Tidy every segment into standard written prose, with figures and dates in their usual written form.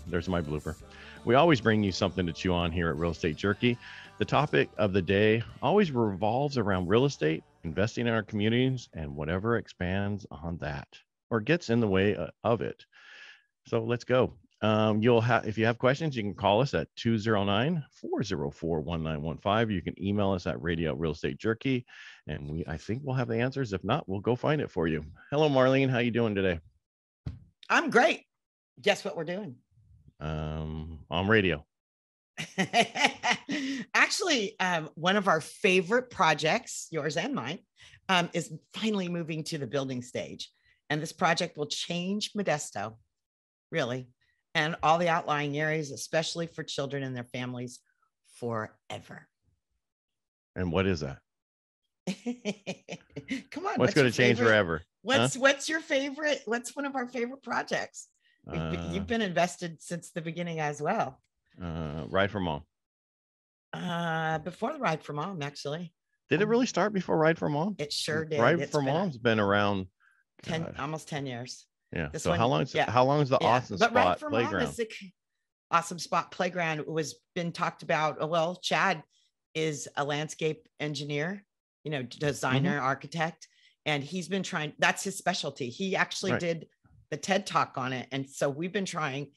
There's my blooper. We always bring you something to chew on here at Real Estate Jerky. The topic of the day always revolves around real estate, investing in our communities, and whatever expands on that or gets in the way of it. So let's go. You'll have, if you have questions, you can call us at 209-404-1915. You can email us at radio@realestatejerky, and I think we'll have the answers. If not, we'll go find it for you. Hello, Marlene. How you doing today? I'm great. Guess what we're doing? On radio. Actually, one of our favorite projects, yours and mine, is finally moving to the building stage. And this project will change Modesto, really, and all the outlying areas, especially for children and their families, forever. And what is that? Come on. What's going to change forever? What's your favorite? What's one of our favorite projects? You've been invested since the beginning as well. Ride for Mom. Before the Ride for Mom, actually. Did it really start before Ride for Mom? It sure did. Ride for Mom's been around almost 10 years. Yeah. So how long is the Awesome Spot Playground? Awesome Spot Playground was been talked about. Well, Chad is a landscape engineer, designer, architect, and he's been trying. That's his specialty. He actually did the TED Talk on it. And so we've been trying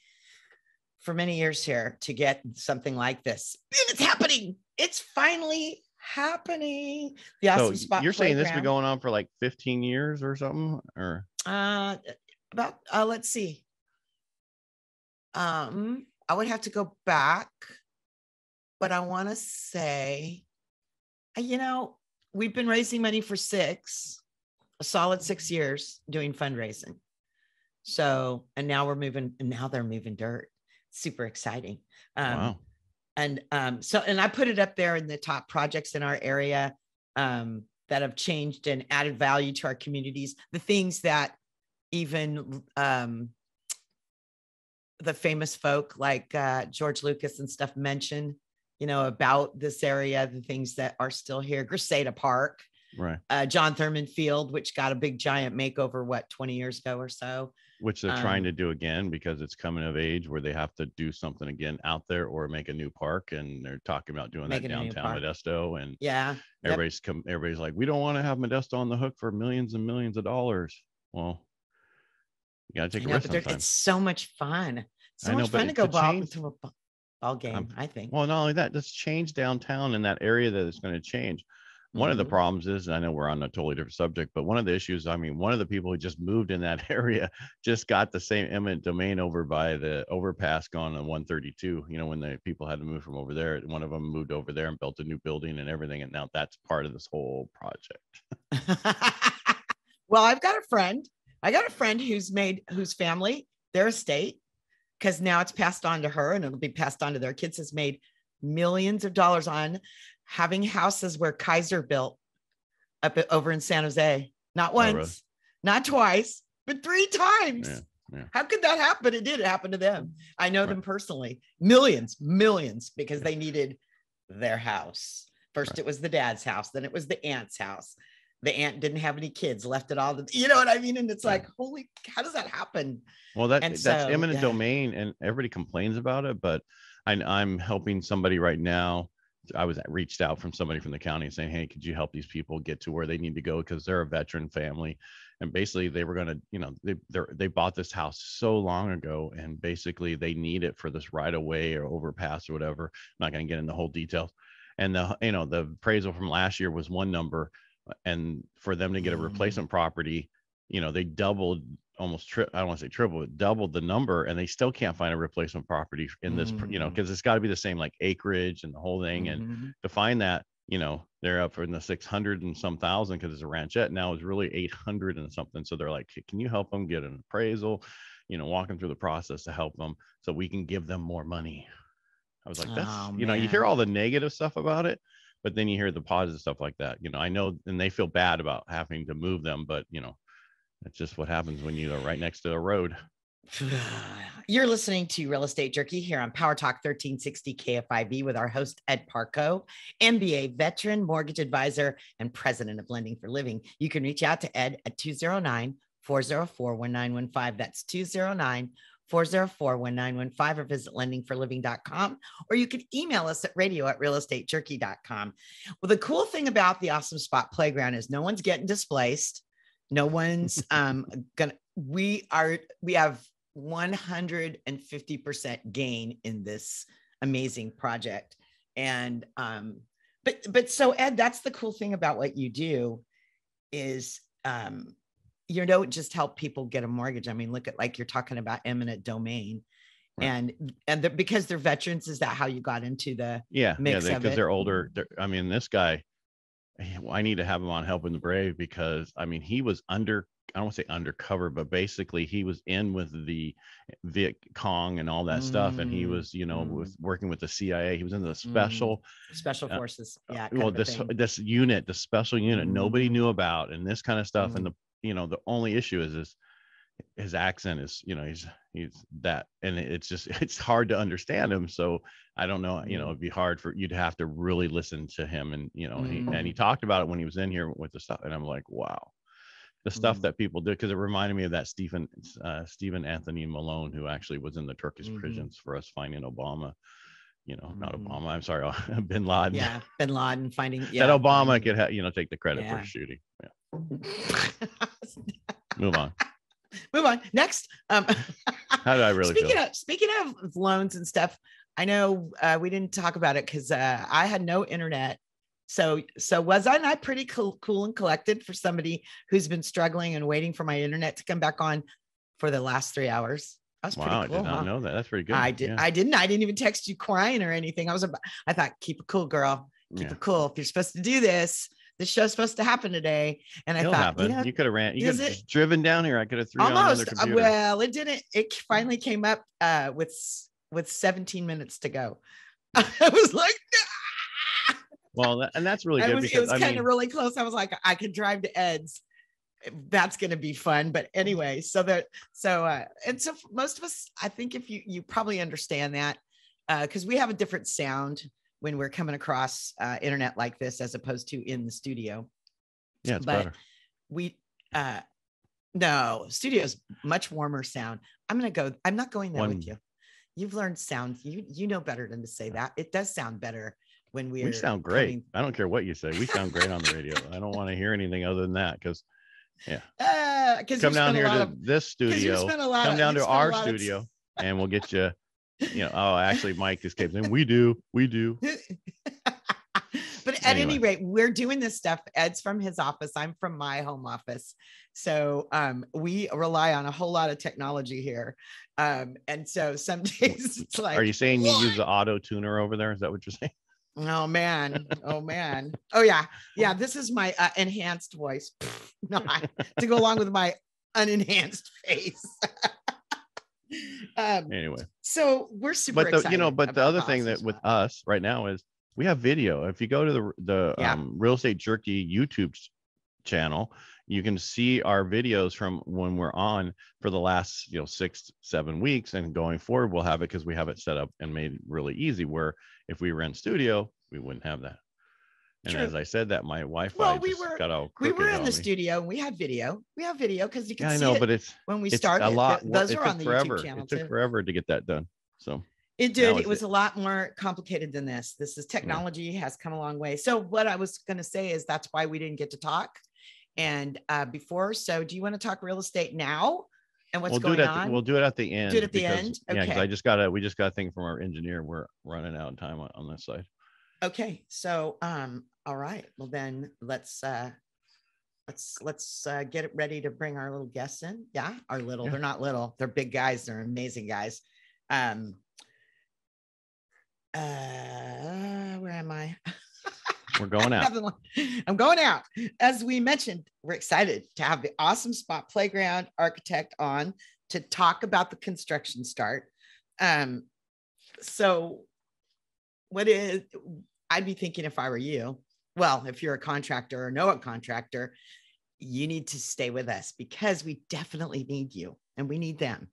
for many years here to get something like this. And it's happening. It's finally happening. The Awesome Spot You're saying Playground. This has been going on for like 15 years or something? Or let's see. I would have to go back, but I want to say, we've been raising money for a solid 6 years doing fundraising. So, and now they're moving dirt. Super exciting. Wow. And I put it up there in the top projects in our area that have changed and added value to our communities. The things that even the famous folk like George Lucas and stuff mention, about this area, the things that are still here. Estate Park, right? John Thurman Field, which got a big giant makeover, 20 years ago or so. Which they're trying to do again because it's coming of age where they have to do something again out there or make a new park. And they're talking about doing that downtown Modesto. And everybody's like, we don't want to have Modesto on the hook for millions and millions of dollars. Well, you got to take a risk sometimes. It's so much fun. So much fun to go to a ball game, I think. Well, not only that, let's change downtown in that area that it's going to change. One of the problems is, and I know we're on a totally different subject, but one of the issues, one of the people who just moved in that area just got the same eminent domain over by the overpass gone on 132. When the people had to move from over there, one of them moved over there and built a new building and everything. And now that's part of this whole project. Well, I got a friend whose family, their estate, because now it's passed on to her and it'll be passed on to their kids, has made millions of dollars on having houses where Kaiser built over in San Jose. Not once, not twice, but 3 times. Yeah. How could that happen? It did happen to them. I know them personally. Millions, because they needed their house. First, it was the dad's house. Then it was the aunt's house. The aunt didn't have any kids, left it all. You know what I mean? And it's like, holy, how does that happen? Well, that's eminent domain and everybody complains about it, but I'm helping somebody right now. I was reached out from somebody from the county saying, hey, could you help these people get to where they need to go? Because they're a veteran family. And basically they were going to, they bought this house so long ago and basically they need it for this right away or overpass or whatever. I'm not going to get into the whole details. And the appraisal from last year was one number. And for them to get a replacement property, they doubled I don't want to say triple, but doubled the number, and they still can't find a replacement property in this, because it's got to be the same like acreage and the whole thing. And to find that, they're up in the 600 and some thousand because it's a ranchette. Now it's really 800 and something. So they're like, can you help them get an appraisal, walk them through the process to help them so we can give them more money. I was like, that's, you hear all the negative stuff about it, but then you hear the positive stuff like that. I know, and they feel bad about having to move them, but that's just what happens when you are right next to a road. You're listening to Real Estate Jerky here on PowerTalk 1360 KFIV with our host, Ed Parcaut, MBA veteran, mortgage advisor, and president of Lending for Living. You can reach out to Ed at 209-404-1915. That's 404-1915 or visit lendingforliving.com, or you can email us at radio@realestatejerky.com. Well, the cool thing about the Awesome Spot Playground is no one's getting displaced. No one's we have 150% gain in this amazing project. And but so Ed, that's the cool thing about what you do is you don't just help people get a mortgage. I mean, look at, like, you're talking about eminent domain, right. and because they're veterans. Is that how you got into the mix of it? Because they're older. I mean, this guy, I need to have him on Helping the Brave, because I mean, he was I don't want to say undercover, but basically he was in with the Viet Cong and all that stuff. And he was, with working with the CIA. He was in the special forces. Well, this unit, the special unit, nobody knew about, and this kind of stuff. And the only issue is his accent is, he's that, and it's hard to understand him. So I don't know, it'd be hard for you'd have to really listen to him. And, and he talked about it when he was in here with the stuff. And I'm like, wow, the stuff that people do, because it reminded me of that Stephen Anthony Malone, who actually was in the Turkish prisons for us finding Obama. Not Obama. I'm sorry, Bin Laden. Yeah, Bin Laden finding. Yeah, that Obama could take the credit for shooting. Yeah. Move on. Next. How do I really feel? Speaking of loans and stuff, I know we didn't talk about it because I had no internet. So was I not pretty cool and collected for somebody who's been struggling and waiting for my internet to come back on for the last 3 hours? I was pretty cool. I did not know that. That's pretty good. I did. Yeah. I didn't even text you crying or anything. I thought, keep it cool, girl. Keep it cool. If you're supposed to do this show's supposed to happen today. And I thought, you could have ran. You could have driven down here. I could have threw almost. You on another computer. Well, it didn't. It finally came up with 17 minutes to go. I was like, nah. Well, and that's really good. It was kind of really close. I was like, I could drive to Ed's. That's going to be fun. But anyway, so most of us, I think if you probably understand that because we have a different sound when we're coming across internet like this, as opposed to in the studio. Yeah, it's better. No, studio's much warmer sound. I'm not going there with you. You've learned sound. You know better than to say that. It does sound better when we sound great. I don't care what you say. We sound great on the radio. I don't want to hear anything other than that because come down here to this studio. Come down to our studio and we'll get you. Actually, Mike just kept saying, we do. But at any rate, we're doing this stuff. Ed's from his office. I'm from my home office. So we rely on a whole lot of technology here. And so some days it's like, are you saying you use the auto tuner over there? Is that what you're saying? Oh man. Oh yeah. This is my enhanced voice. Not to go along with my unenhanced face. Anyway, so we're super excited. But the other thing that with us right now is we have video. If you go to the Real Estate Jerky YouTube channel, you can see our videos from when we're on for the last 6-7 weeks, and going forward we'll have it because we have it set up and made really easy, where if we were in studio we wouldn't have that. And as I said that, my Wi-Fi got all crooked. We were in the studio and we had video. We have video because you can see it. But it's when we started. A lot. Those are on the YouTube channel. It took forever to get that done. So it did. It was a lot more complicated than this. This is technology has come a long way. So what I was going to say is that's why we didn't get to talk and before. So do you want to talk real estate now and what's going on? We'll do it at the end. Do it at the end. Okay. Yeah, because we just got a thing from our engineer. We're running out of time on this side. Okay. So all right. Well then let's get it ready to bring our little guests in. Yeah, they're not little, they're big guys, they're amazing guys. Where am I? We're going out. I'm going out. As we mentioned, we're excited to have the Awesome Spot Playground architect on to talk about the construction start. So I'd be thinking if I were you, well, if you're a contractor or know a contractor, you need to stay with us because we definitely need you and we need them.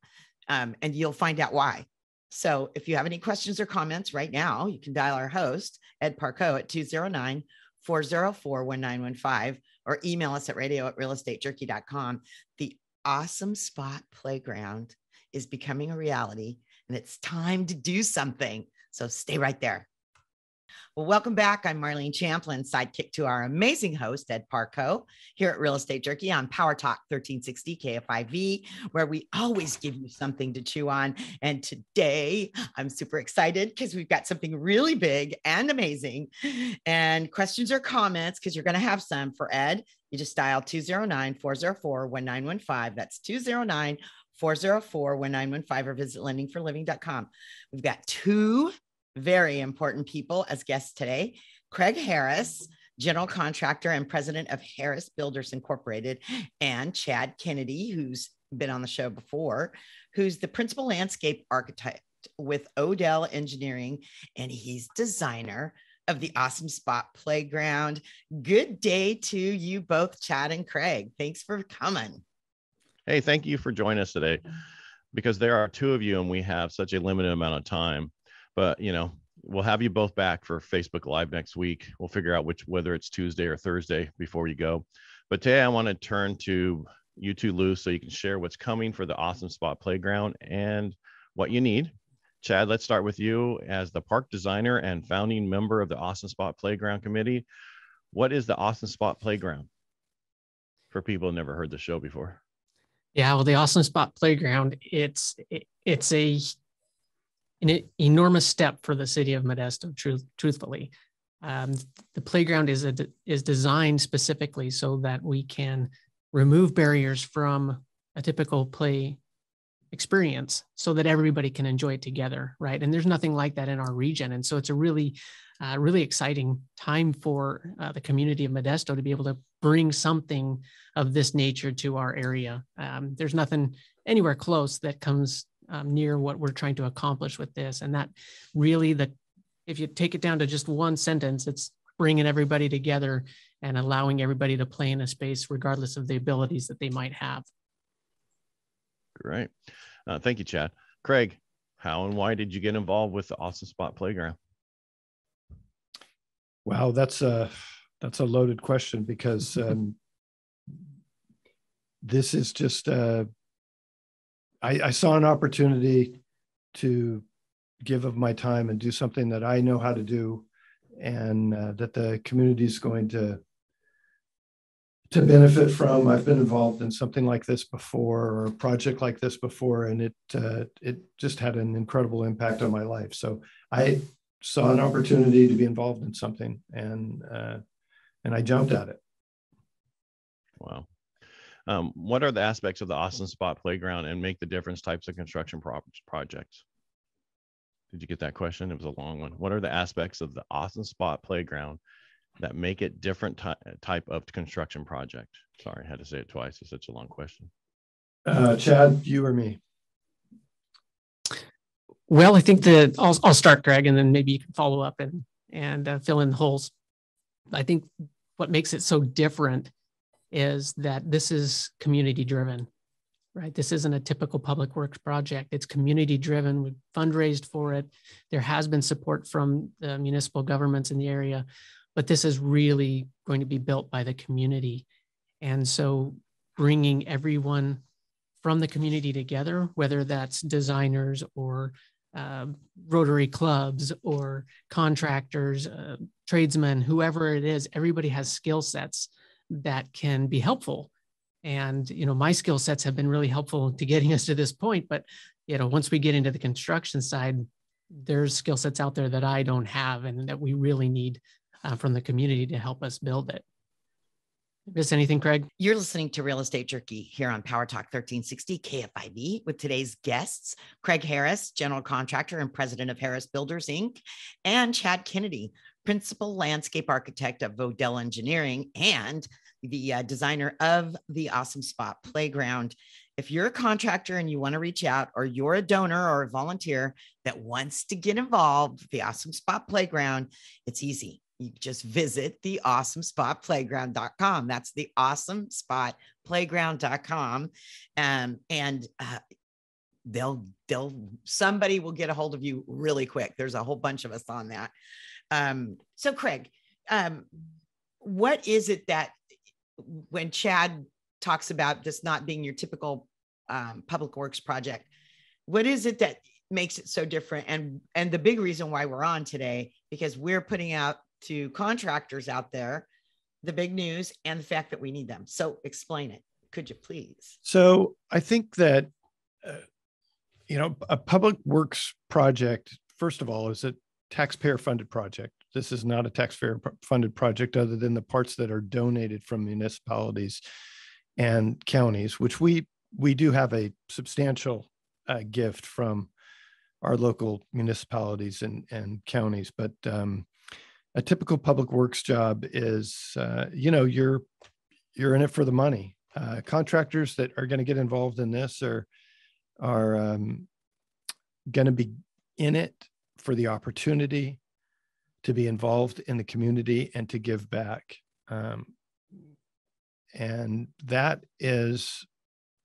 And you'll find out why. So if you have any questions or comments right now, you can dial our host, Ed Parcaut, at 209-404-1915 or email us at radio@realestatejerky.com. The Awesome Spot Playground is becoming a reality, and it's time to do something. So stay right there. Well, welcome back. I'm Marlene Champlin, sidekick to our amazing host, Ed Parcaut, here at Real Estate Jerky on PowerTalk 1360 KFIV, where we always give you something to chew on. And today I'm super excited because we've got something really big and amazing. And questions or comments, because you're going to have some for Ed, you just dial 209-404-1915. That's 209-404-1915 or visit lendingforliving.com. We've got two very important people as guests today. Craig Harris, general contractor and president of Harris Builders Incorporated, and Chad Kennedy, who's been on the show before, who's the principal landscape architect with Odell Engineering, and he's designer of the Awesome Spot Playground. Good day to you both, Chad and Craig. Thanks for coming. Hey, thank you for joining us today, because there are two of you and we have such a limited amount of time. But, you know, we'll have you both back for Facebook Live next week. We'll figure out whether it's Tuesday or Thursday before you go. But today I want to turn to you two, Lou, so you can share what's coming for the Awesome Spot Playground and what you need. Chad, let's start with you as the park designer and founding member of the Awesome Spot Playground Committee. What is the Awesome Spot Playground for people who never heard the show before? Yeah, well, the Awesome Spot Playground, it's an enormous step for the city of Modesto, truthfully. The playground is designed specifically so that we can remove barriers from a typical play experience so that everybody can enjoy it together, right? And there's nothing like that in our region. And so it's a really exciting time for the community of Modesto to be able to bring something of this nature to our area. There's nothing anywhere close that comes near what we're trying to accomplish with this. And that really, if you take it down to just one sentence, it's bringing everybody together and allowing everybody to play in a space regardless of the abilities that they might have. Great. Thank you, Chad. Craig, how and why did you get involved with the Awesome Spot Playground? Wow, that's a loaded question, because this is just I saw an opportunity to give of my time and do something that I know how to do, and that the community is going to benefit from. I've been involved in something like this before, or a project like this before, and it just had an incredible impact on my life. So I saw an opportunity to be involved in something, and I jumped at it. Wow. What are the aspects of the Awesome Spot Playground and make the difference types of construction projects? Did you get that question? It was a long one. What are the aspects of the Awesome Spot Playground that make it different type of construction project? Sorry, I had to say it twice. It's such a long question. Chad, you or me? Well, I think I'll start, Greg, and then maybe you can follow up and fill in the holes. I think what makes it so different is that this is community driven, right? This isn't a typical public works project. It's community driven. We've fundraised for it. There has been support from the municipal governments in the area, but this is really going to be built by the community. And so bringing everyone from the community together, whether that's designers or Rotary clubs or contractors, tradesmen, whoever it is, everybody has skill sets that can be helpful. And, you know, my skill sets have been really helpful to getting us to this point. But, you know, once we get into the construction side, there's skill sets out there that I don't have and that we really need from the community to help us build it. Miss anything, Craig? You're listening to Real Estate Jerky here on PowerTalk 1360 KFIV with today's guests, Craig Harris, general contractor and president of Harris Builders, Inc., and Chad Kennedy, principal landscape architect of Odell Engineering and the designer of the Awesome Spot Playground. If you're a contractor and you want to reach out, or you're a donor or a volunteer that wants to get involved with the Awesome Spot Playground, it's easy. You just visit the awesomespotplayground.com. That's the awesomespotplayground.com. And somebody will get a hold of you really quick. There's a whole bunch of us on that. So Craig, what is it that when Chad talks about this not being your typical public works project, what is it that makes it so different? And the big reason why we're on today, because we're putting out to contractors out there the big news and the fact that we need them. So explain it, could you please? So I think that, a public works project, first of all, is a taxpayer funded project. This is not a taxpayer funded project other than the parts that are donated from municipalities and counties, which we do have a substantial gift from our local municipalities and counties. But a typical public works job is, you're in it for the money. Contractors that are going to get involved in this are going to be in it for the opportunity to be involved in the community and to give back. And that is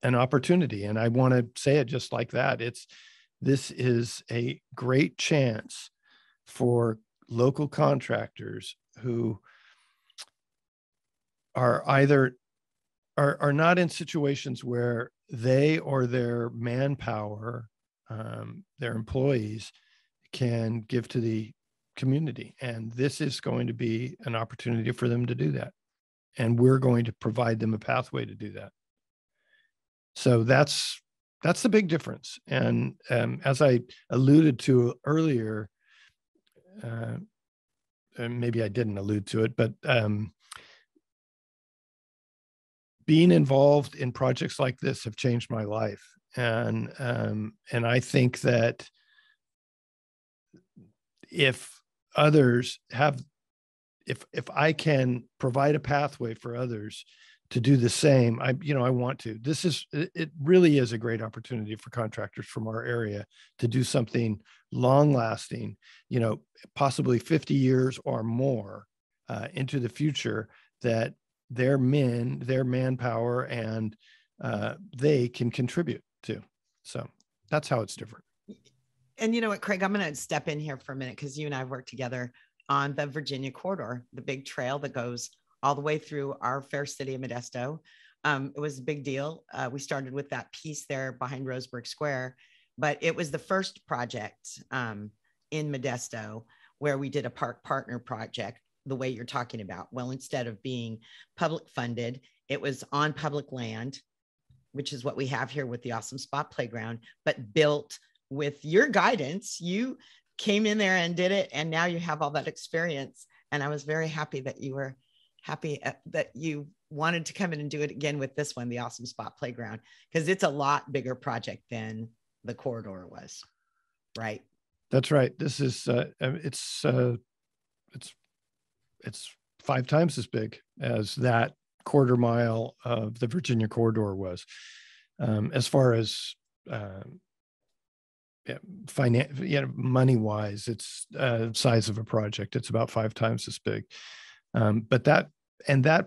an opportunity. And I want to say it just like that. This is a great chance for local contractors who are either are not in situations where they or their manpower, their employees, can give to the community. And this is going to be an opportunity for them to do that. And we're going to provide them a pathway to do that. So that's the big difference. And as I alluded to earlier, and maybe I didn't allude to it, but being involved in projects like this have changed my life. And I think that if others have, if I can provide a pathway for others to do the same, I want to. It really is a great opportunity for contractors from our area to do something long lasting, possibly 50 years or more into the future, that their manpower and they can contribute to. So that's how it's different. And you know what, Craig, I'm going to step in here for a minute because you and I have worked together on the Virginia corridor, the big trail that goes all the way through our fair city of Modesto. It was a big deal. We started with that piece there behind Roseburg Square, but it was the first project in Modesto where we did a park partner project the way you're talking about. Well, instead of being public funded, it was on public land, which is what we have here with the Awesome Spot Playground, but built with your guidance. You came in there and did it, and now you have all that experience. And I was very happy that you were happy that you wanted to come in and do it again with this one, the Awesome Spot Playground, because it's a lot bigger project than the corridor was, right? That's right. This is it's 5 times as big as that quarter mile of the Virginia corridor was. As far as money wise, it's size of a project. It's about 5 times as big. But that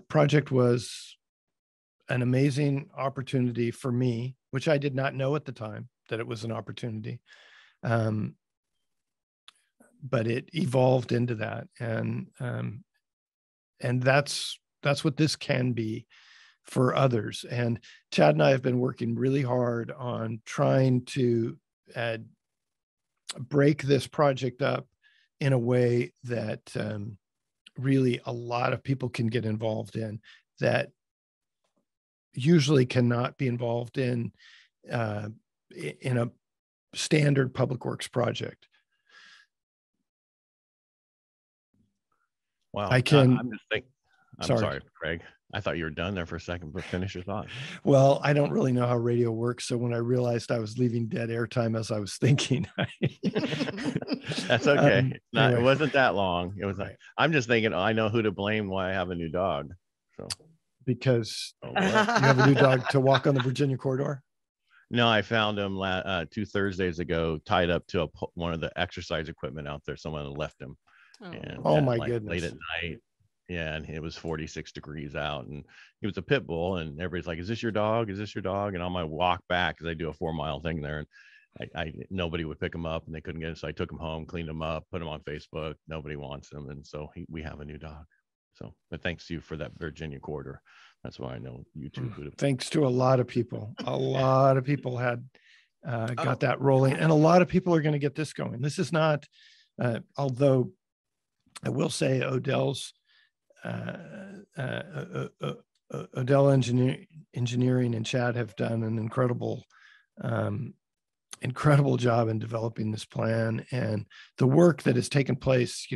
project was an amazing opportunity for me, which I did not know at the time that it was an opportunity. But it evolved into that. And that's what this can be for others. And Chad and I have been working really hard on trying to break this project up in a way that really a lot of people can get involved in, that usually cannot be involved in a standard public works project. Wow. I'm just thinking. I'm sorry, Craig. I thought you were done there for a second, but finish your thought. Well, I don't really know how radio works. So when I realized I was leaving dead airtime as I was thinking. That's okay. Anyway. It wasn't that long. It was Right. like, I'm just thinking, I know who to blame why I have a new dog. So Because you have a new dog to walk on the Virginia corridor? No, I found him 2 Thursdays ago, tied up to one of the exercise equipment out there. Someone had left him. Oh my goodness. goodness. Late at night. Yeah, and it was 46 degrees out, and he was a pit bull, and everybody's like, "Is this your dog? Is this your dog?" And on my walk back, because I do a 4-mile thing there, and I nobody would pick him up, and they couldn't get him, so I took him home, cleaned him up, put him on Facebook. Nobody wants him, and so we have a new dog. So, but thanks to you for that Virginia corridor. That's why I know you two. Thanks to a lot of people. A lot of people had got that rolling. And a lot of people are going to get this going. This is not, although I will say Odell's Odell Engineering and Chad have done an incredible job in developing this plan, and the work that has taken place.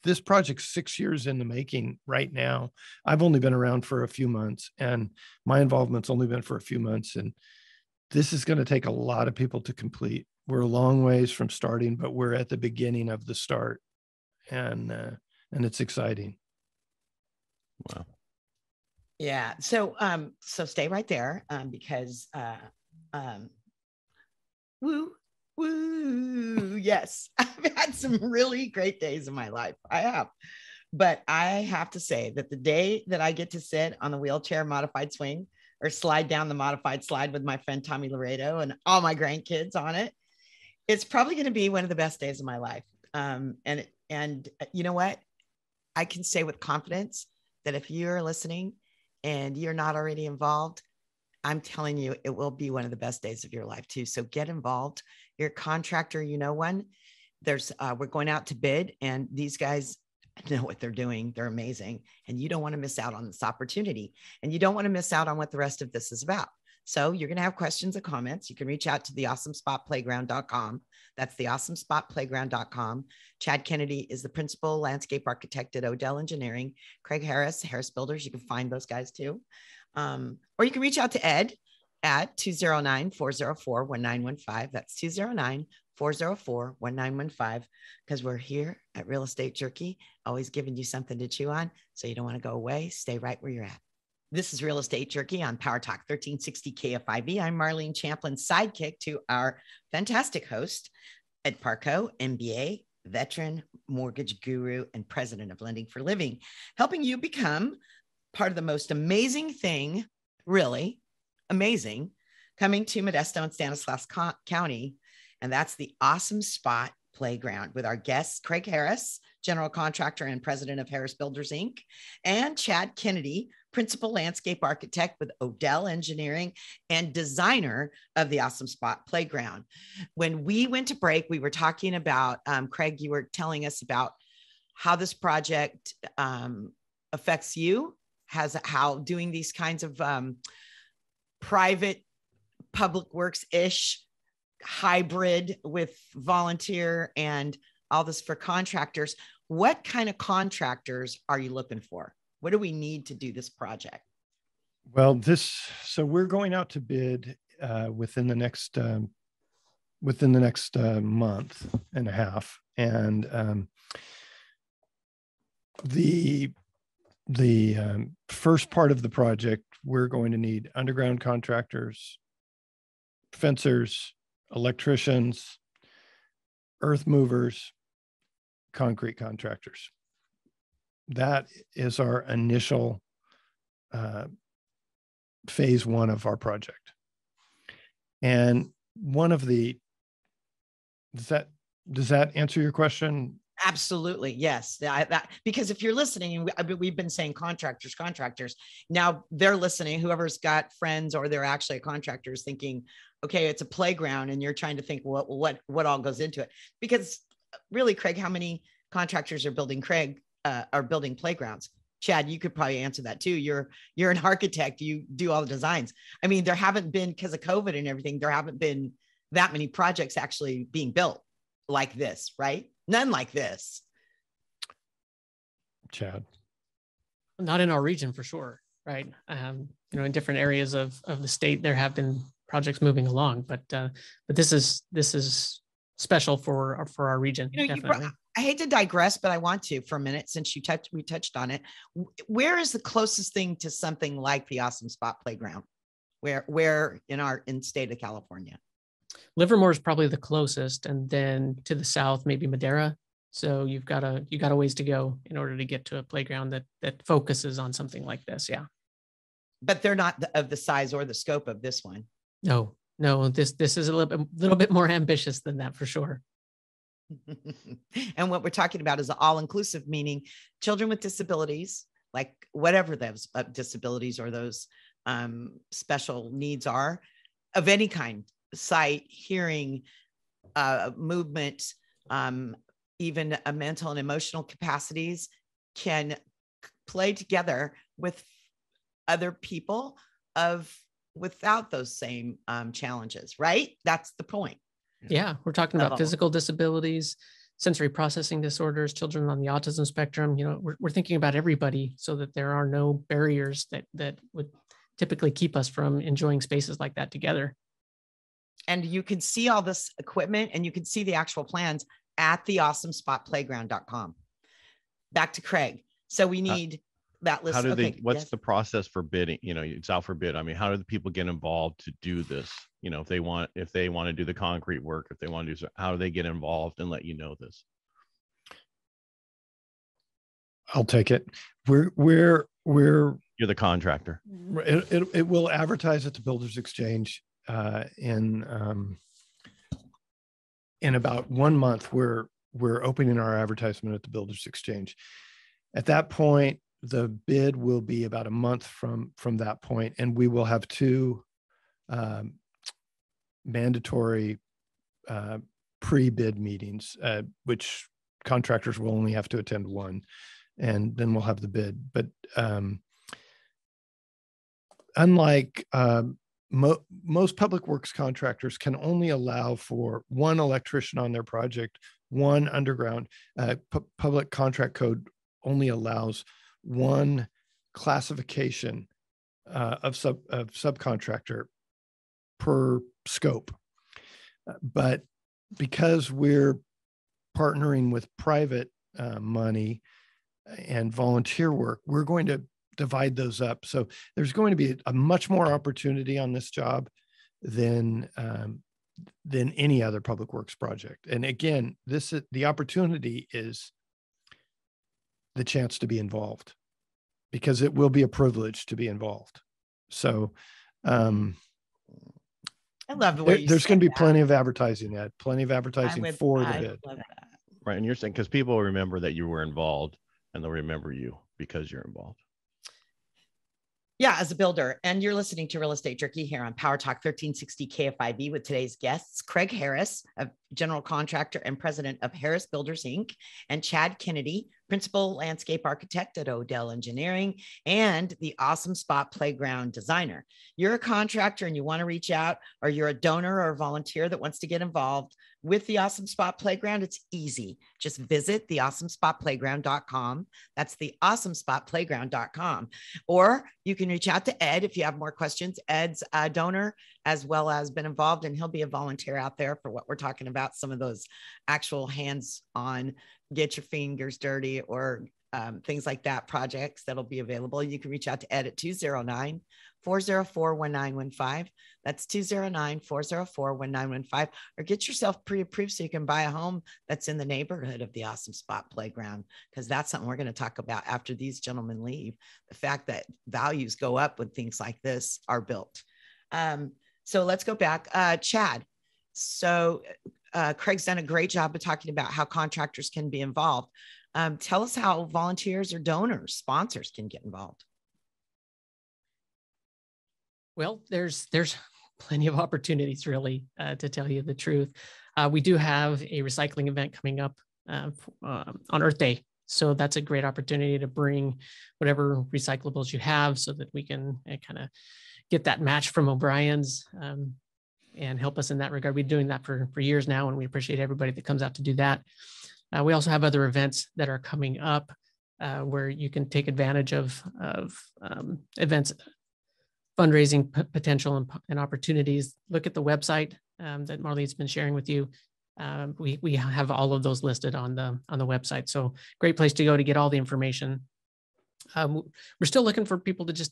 This project's 6 years in the making right now. I've only been around for a few months, and my involvement's only been for a few months. And this is going to take a lot of people to complete. We're a long ways from starting, but we're at the beginning of the start, and it's exciting. Wow. Yeah. So stay right there, because woo. Yes. I've had some really great days in my life. I have. But I have to say that the day that I get to sit on the wheelchair modified swing or slide down the modified slide with my friend Tommy Laredo and all my grandkids on it, it's probably going to be one of the best days of my life. And you know what? I can say with confidence that if you're listening and you're not already involved, I'm telling you, it will be one of the best days of your life too. So get involved. You're a contractor, one. We're going out to bid, and these guys know what they're doing. They're amazing. And you don't want to miss out on this opportunity. And you don't want to miss out on what the rest of this is about. So you're going to have questions and comments. You can reach out to theawesomespotplayground.com. That's theawesomespotplayground.com. Chad Kennedy is the principal landscape architect at Odell Engineering. Craig Harris Builders. You can find those guys too. Or you can reach out to Ed at 209-404-1915. That's 209-404-1915, because we're here at Real Estate Jerky, always giving you something to chew on. So you don't want to go away. Stay right where you're at. This is Real Estate Jerky on PowerTalk 1360 KFIV. I'm Marlene Champlin, sidekick to our fantastic host, Ed Parcaut, MBA, veteran, mortgage guru, and president of Lending for Living, helping you become part of the most amazing thing, really amazing, coming to Modesto and Stanislaus County. And that's the Awesome Spot Playground with our guests, Craig Harris, general contractor and president of Harris Builders, Inc., and Chad Kennedy, principal landscape architect with Odell Engineering and designer of the Awesome Spot Playground. When we went to break, we were talking about, Craig, you were telling us about how this project affects you, how doing these kinds of private public works-ish hybrid with volunteer and all this for contractors. What kind of contractors are you looking for? What do we need to do this project? Well, so we're going out to bid within the next month and a half, and the first part of the project, we're going to need underground contractors, fencers, electricians, earth movers, concrete contractors. That is our initial phase one of our project. And one of the, does that answer your question? Absolutely. Yes. Because if you're listening, and we've been saying contractors, now they're listening, whoever's got friends or they're actually a contractor is thinking, okay, it's a playground, and you're trying to think what all goes into it. Because really, Craig, how many contractors are building playgrounds? Chad, you could probably answer that too. You're an architect, you do all the designs. I mean, there haven't been, because of COVID and everything, there haven't been that many projects actually being built like this, right? None like this. Chad. Not in our region for sure, right? In different areas of the state, there have been projects moving along, but this is special for our region. Definitely. I hate to digress, but I want to for a minute, since we touched on it. Where is the closest thing to something like the Awesome Spot Playground? Where in state of California? Livermore is probably the closest, and then to the south, maybe Madera. So you got a ways to go in order to get to a playground that focuses on something like this. Yeah. But they're not of the size or the scope of this one. No, this is a little bit more ambitious than that for sure. And what we're talking about is all-inclusive, meaning children with disabilities, like whatever those disabilities or those special needs are, of any kind, sight, hearing, movement, even mental and emotional capacities can play together with other people without those same challenges, right? That's the point. Yeah, we're talking about physical disabilities, sensory processing disorders, children on the autism spectrum. We're thinking about everybody so that there are no barriers that would typically keep us from enjoying spaces like that together. And you can see all this equipment and you can see the actual plans at theawesomespotplayground.com. Back to Craig. So we need that list. What's the process for bidding? It's out for bid. I mean, how do the people get involved to do this? If they want to do the concrete work, if they want to do so, how do they get involved and let you know this? I'll take it. You're the contractor. It will advertise at the Builders Exchange in about 1 month. We're opening our advertisement at the Builders Exchange. At that point, the bid will be about a month from that point, and we will have 2 mandatory pre-bid meetings, which contractors will only have to attend 1, and then we'll have the bid. But unlike most public works contractors can only allow for 1 electrician on their project, 1 underground. Public contract code only allows 1 classification of subcontractor per scope. But because we're partnering with private money and volunteer work, we're going to divide those up. So there's going to be a much more opportunity on this job than any other public works project. And again, the opportunity is the chance to be involved, because it will be a privilege to be involved. So I love the way there's going to be plenty of advertising, Ed, plenty of advertising for the bid. Right. And you're saying, because people will remember that you were involved, and they'll remember you because you're involved. Yeah, as a builder. And you're listening to Real Estate Jerky here on PowerTalk 1360 KFIV with today's guests, Craig Harris, a general contractor and president of Harris Builders, Inc., and Chad Kennedy, principal landscape architect at Odell Engineering and the Awesome Spot Playground designer. You're a contractor and you want to reach out, or you're a donor or a volunteer that wants to get involved with the Awesome Spot Playground. It's easy. Just visit theawesomespotplayground.com. That's theawesomespotplayground.com. Or you can reach out to Ed if you have more questions. Ed's a donor as well as been involved, and he'll be a volunteer out there for what we're talking about, some of those actual hands-on, get your fingers dirty, or things like that projects that'll be available. You can reach out to Ed at 209-404-1915. That's 209-404-1915, or get yourself pre-approved so you can buy a home that's in the neighborhood of the Awesome Spot Playground, because that's something we're going to talk about after these gentlemen leave. The fact that values go up when things like this are built. So let's go back. Chad. So Craig's done a great job of talking about how contractors can be involved. Tell us how volunteers or donors, sponsors can get involved. Well, there's plenty of opportunities, really, to tell you the truth. We do have a recycling event coming up on Earth Day. So that's a great opportunity to bring whatever recyclables you have so that we can kind of get that match from O'Brien's and help us in that regard. We've been doing that for years now, and we appreciate everybody that comes out to do that. We also have other events that are coming up where you can take advantage of events, fundraising potential and opportunities. Look at the website that Marlene's been sharing with you. We have all of those listed on the website. So great place to go to get all the information. We're still looking for people to just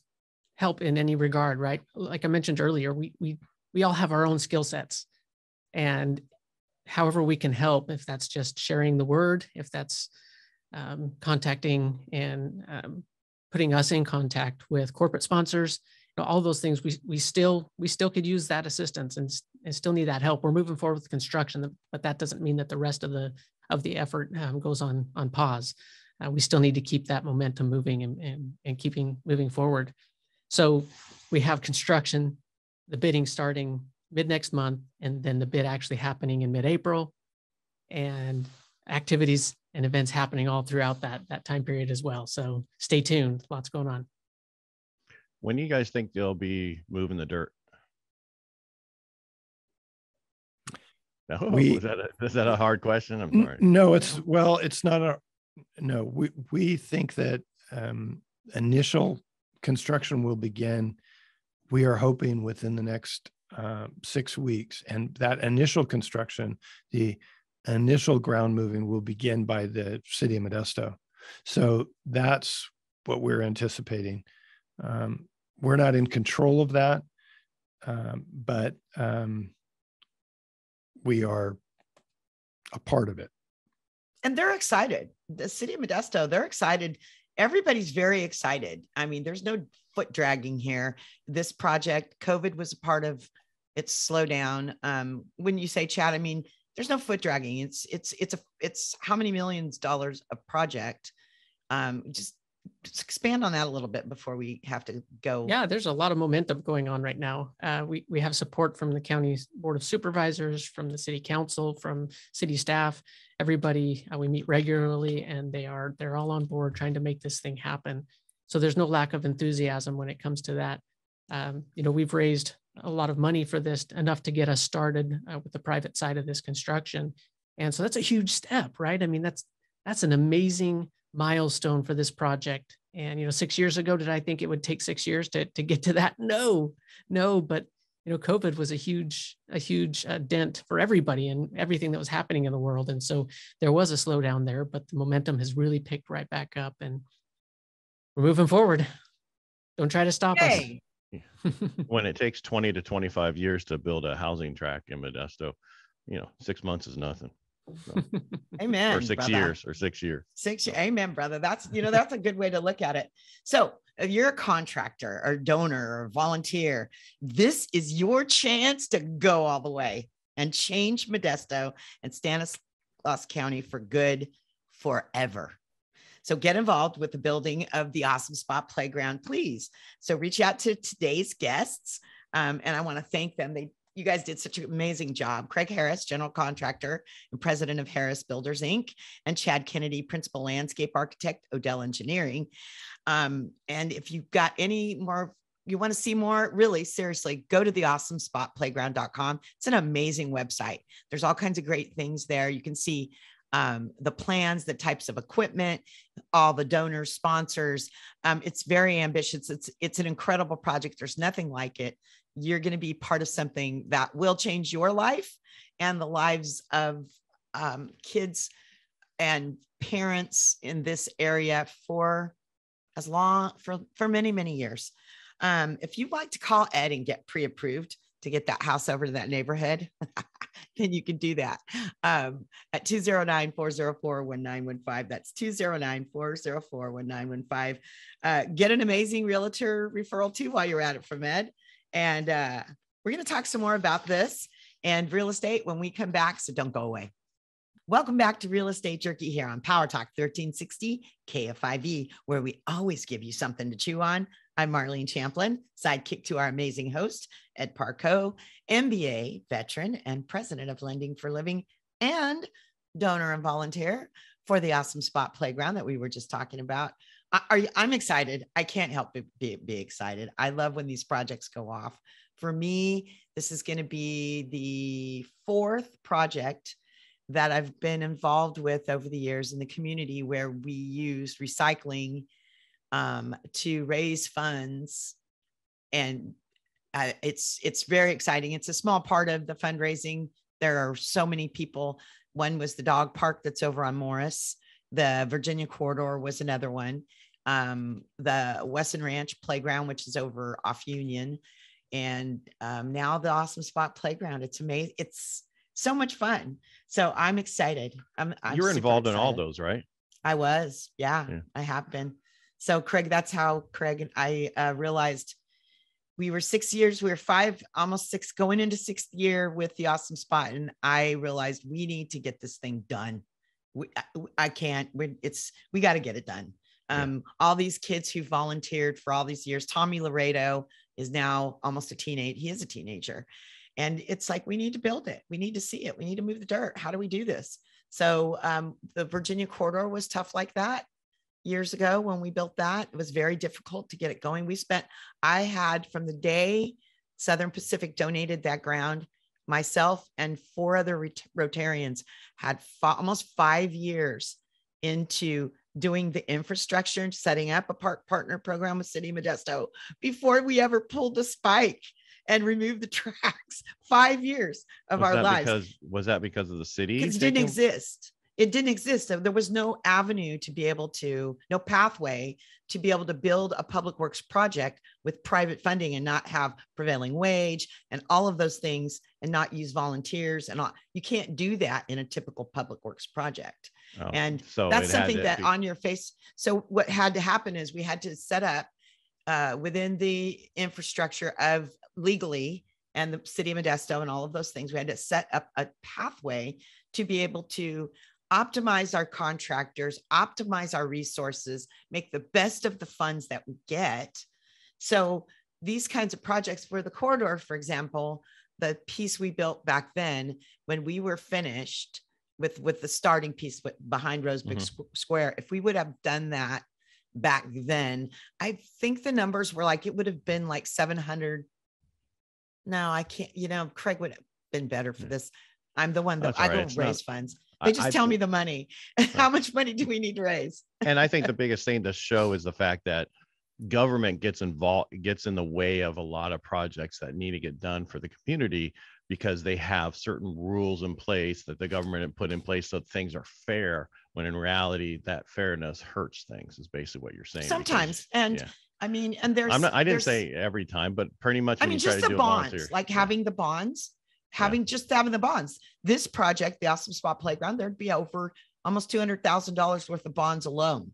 help in any regard, right? Like I mentioned earlier, we all have our own skill sets, and however we can help, if that's just sharing the word, if that's contacting and putting us in contact with corporate sponsors, all those things, we still could use that assistance and still need that help. We're moving forward with construction, but that doesn't mean that the rest of the effort goes on pause. We still need to keep that momentum moving and keeping moving forward. So we have construction, the bidding starting mid next month, and then the bid actually happening in mid-April, and activities and events happening all throughout that time period as well. So stay tuned. Lots going on. When do you guys think they'll be moving the dirt? No, is that a hard question? I'm sorry. No, it's not we think that initial construction will begin, we are hoping, within the next 6 weeks. And that initial construction, the initial ground moving, will begin by the city of Modesto. So that's what we're anticipating. We're not in control of that, but we are a part of it. And they're excited. The city of Modesto, they're excited. Everybody's very excited. I mean, there's no foot dragging here. This project, COVID was a part of its slowdown. When you say, Chad, I mean, there's no foot dragging. It's how many millions of dollars a project? Just expand on that a little bit before we have to go. Yeah, there's a lot of momentum going on right now. We have support from the county board of supervisors, from the city council, from city staff, everybody. We meet regularly, and they're all on board trying to make this thing happen. So there's no lack of enthusiasm when it comes to that. We've raised a lot of money for this, enough to get us started with the private side of this construction. And so that's a huge step, right? I mean, that's an amazing milestone for this project. And 6 years ago, did I think it would take 6 years to get to that? No, but COVID was a huge dent for everybody and everything that was happening in the world. And so there was a slowdown there, but the momentum has really picked right back up, and we're moving forward. Don't try to stop us. When it takes 20 to 25 years to build a housing tract in Modesto, 6 months is nothing. So. Amen. Or 6 years. 6 years. Amen, brother. That's a good way to look at it. So if you're a contractor or donor or volunteer, this is your chance to go all the way and change Modesto and Stanislaus County for good forever. So get involved with the building of the Awesome Spot Playground, please. So reach out to today's guests. And I want to thank them. You guys did such an amazing job. Craig Harris, general contractor and president of Harris Builders, Inc., and Chad Kennedy, principal landscape architect, Odell Engineering. And if you've got any more, you want to see more, really, seriously, go to the awesomespotplayground.com. It's an amazing website. There's all kinds of great things there. You can see the plans, the types of equipment, all the donors, sponsors. It's very ambitious. It's an incredible project. There's nothing like it. You're going to be part of something that will change your life and the lives of kids and parents in this area for many, many years. If you'd like to call Ed and get pre-approved to get that house over to that neighborhood, then you can do that at 209-404-1915. That's 209-404-1915. Get an amazing realtor referral too while you're at it from Ed. And we're going to talk some more about this and real estate when we come back, so don't go away. Welcome back to Real Estate Jerky here on PowerTalk 1360 KFIV, where we always give you something to chew on. I'm Marlene Champlin, sidekick to our amazing host, Ed Parcaut, MBA veteran and president of Lending for Living and donor and volunteer for the Awesome Spot Playground that we were just talking about. I'm excited. I can't help but be excited. I love when these projects go off. For me, this is going to be the 4th project that I've been involved with over the years in the community where we use recycling to raise funds. And it's very exciting. It's a small part of the fundraising. There are so many people. One was the dog park that's over on Morris. The Virginia Corridor was another one. The Wesson Ranch Playground, which is over off Union. And now the Awesome Spot Playground. It's amazing. It's so much fun. So I'm excited. You were involved in all those, right? I was. Yeah, I have been. So Craig, that's how Craig and I realized we were 6 years, we were 5, almost 6, going into 6th year with the Awesome Spot. And I realized we need to get this thing done. We got to get it done. All these kids who volunteered for all these years. Tommy Laredo is now almost he is a teenager. And it's like, we need to build it. We need to see it. We need to move the dirt. How do we do this? So the Virginia corridor was tough like that years ago when we built that. It was very difficult to get it going. I had from the day Southern Pacific donated that ground, myself and 4 other Rotarians had almost 5 years into doing the infrastructure and setting up a park partner program with City of Modesto before we ever pulled the spike and removed the tracks. 5 years of our lives. Was that because of the city? Because it didn't exist. It didn't exist. There was no avenue to be able to, no pathway to be able to build a public works project with private funding and not have prevailing wage and all of those things and not use volunteers and all. You can't do that in a typical public works project. Oh, and so that's something that on your face. So what had to happen is we had to set up within the infrastructure of legally and the City of Modesto and all of those things, we had to set up a pathway to be able to optimize our contractors, optimize our resources, make the best of the funds that we get. So these kinds of projects for the corridor, for example, the piece we built back then, when we were finished with the starting piece behind Rosebud Square, if we would have done that back then, I think the numbers were like, it would have been like 700. No, I can't, Craig would have been better for this. I'm the one that I don't raise funds. They just tell me the money. How much money do we need to raise? And I think the biggest thing to show is the fact that government gets involved, gets in the way of a lot of projects that need to get done for the community because they have certain rules in place that the government had put in place so that things are fair, when in reality that fairness hurts things, is basically what you're saying. Sometimes. I mean, and there's, I didn't say every time, but pretty much. I mean, just the bonds, like having the bonds, having the bonds. This project, the Awesome Spot Playground, there'd be over almost $200,000 worth of bonds alone.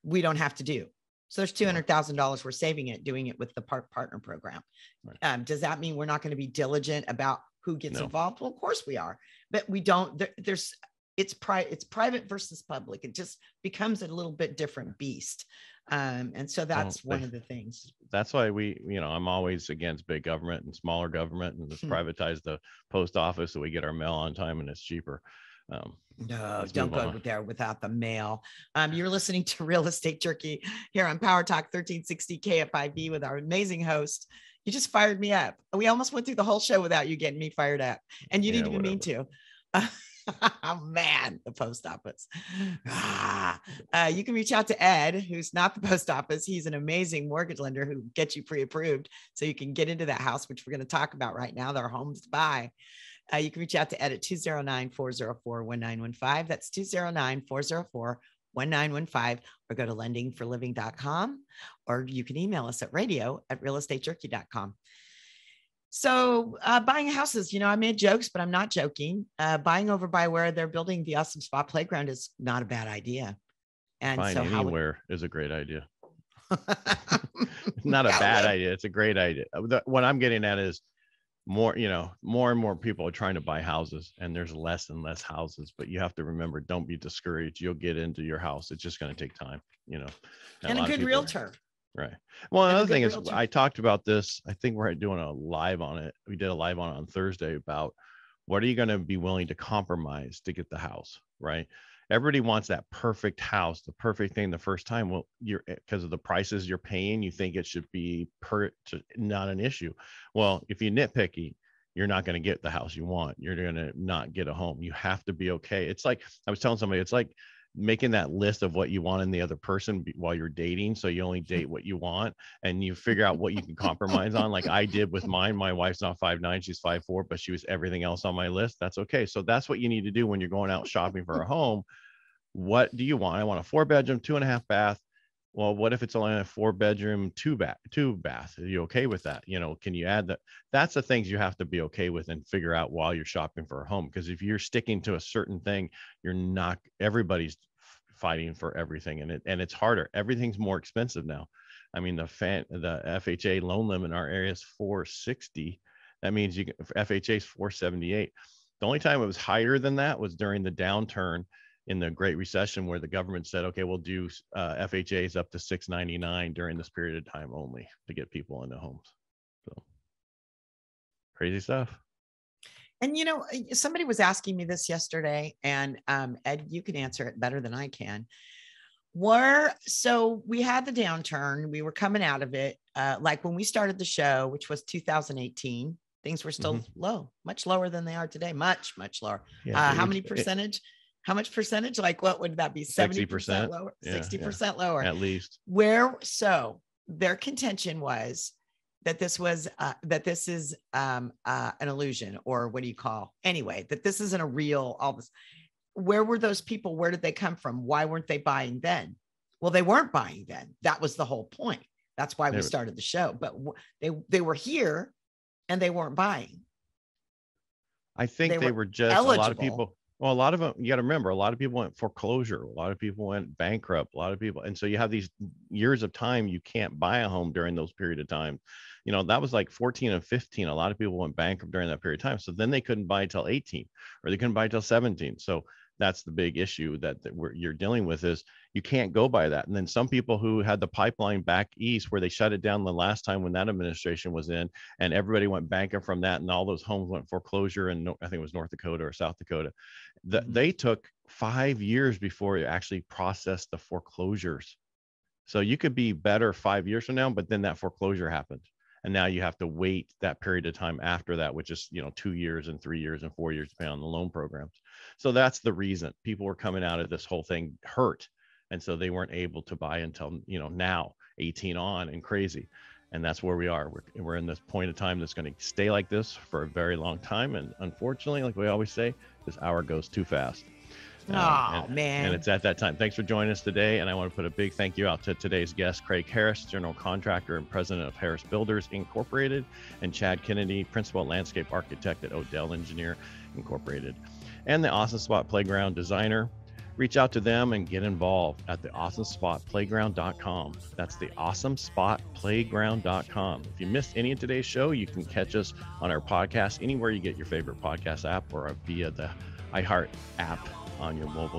We don't have to do. So there's $200,000 we're saving it, doing it with the park partner program. Right. Does that mean we're not going to be diligent about who gets involved? Well, of course we are, but we don't, it's private versus public. It just becomes a little bit different beast. And so that's one of the things. That's why I'm always against big government and smaller government, and just privatize the post office so we get our mail on time and it's cheaper. No, don't go there without the mail. You're listening to Real Estate Jerky here on PowerTalk 1360 KFIV with our amazing host. You just fired me up. We almost went through the whole show without you getting me fired up, and you didn't even mean to. Oh man, the post office. You can reach out to Ed, who's not the post office. He's an amazing mortgage lender who gets you pre-approved so you can get into that house, which we're going to talk about right now. There are homes to buy. You can reach out to Ed at 209-404-1915. That's 209-404-1915, or go to lendingforliving.com, or you can email us at radio@realestatejerky.com. So buying houses, I made jokes, but I'm not joking. Buying over by where they're building the Awesome Spot Playground is not a bad idea. And buying so anywhere is a great idea. Not a bad idea. It's a great idea. What I'm getting at is more and more people are trying to buy houses, and there's less and less houses, but you have to remember, don't be discouraged. You'll get into your house. It's just going to take time, and a good realtor. Right. Well, another thing is, I talked about this. I think we're doing a live on it. We did a live on Thursday about what are you going to be willing to compromise to get the house, right? Everybody wants that perfect house, the perfect thing the first time. Well, because of the prices you're paying, you think it should be not an issue. Well, if you're nitpicky, you're not going to get the house you want. You're going to not get a home. You have to be okay. It's like, I was telling somebody, it's like making that list of what you want in the other person while you're dating. So you only date what you want, and you figure out what you can compromise on. Like I did with mine. My wife's not 5'9", she's 5'4", but she was everything else on my list. That's okay. So that's what you need to do when you're going out shopping for a home. What do you want? I want a 4-bedroom, 2.5 bath. Well, what if it's only a 4-bedroom, 2 bath? Are you okay with that? Can you add that? That's the things you have to be okay with and figure out while you're shopping for a home. Because if you're sticking to a certain thing, you're not, everybody's fighting for everything, and it's harder. Everything's more expensive now. I mean, the FHA loan limit in our area is 460. That means FHA is 478. The only time it was higher than that was during the downturn in the Great Recession, where the government said, okay, we'll do FHAs up to 699 during this period of time only to get people into homes. So Crazy stuff. And, somebody was asking me this yesterday, and Ed, you can answer it better than I can. So we had the downturn, we were coming out of it. Like when we started the show, which was 2018, things were still low, much lower than they are today. Much lower. Yeah, How much percentage? Like, what would that be? 70% lower, 60% lower at least. So their contention was that this is an illusion, or what do you call? Anyway, that this isn't a real, all this. Where were those people? Where did they come from? Why weren't they buying then? Well, they weren't buying then. That was the whole point. That's why we started the show. But they were here and they weren't buying. I think they were just eligible. A lot of people. Well, a lot of them, you got to remember, a lot of people went foreclosure. A lot of people went bankrupt. A lot of people. And so you have these years of time you can't buy a home during those period of time. That was like 14 and 15. A lot of people went bankrupt during that period of time. So then they couldn't buy till 18, or they couldn't buy till 17. So that's the big issue that you're dealing with, is you can't go by that. And then some people who had the pipeline back east, where they shut it down the last time when that administration was in, and everybody went bankrupt from that, and all those homes went foreclosure, and I think it was North Dakota or South Dakota. They took 5 years before it actually processed the foreclosures. So you could be better 5 years from now, but then that foreclosure happened. And now you have to wait that period of time after that, which is, 2 years and 3 years and 4 years, depending on the loan programs. So that's the reason people were coming out of this whole thing hurt. And so they weren't able to buy until, now 18 on and crazy. And that's where we are. We're in this point of time that's going to stay like this for a very long time. And unfortunately, like we always say, this hour goes too fast. Man. And it's at that time. Thanks for joining us today. And I want to put a big thank you out to today's guest, Craig Harris, General Contractor and President of Harris Builders Incorporated, and Chad Kennedy, Principal Landscape Architect at Odell Engineer Incorporated, and the Awesome Spot Playground Designer. Reach out to them and get involved at the awesomespotplayground.com. That's the awesomespotplayground.com. If you missed any of today's show, you can catch us on our podcast anywhere you get your favorite podcast app, or via the iHeart app on your mobile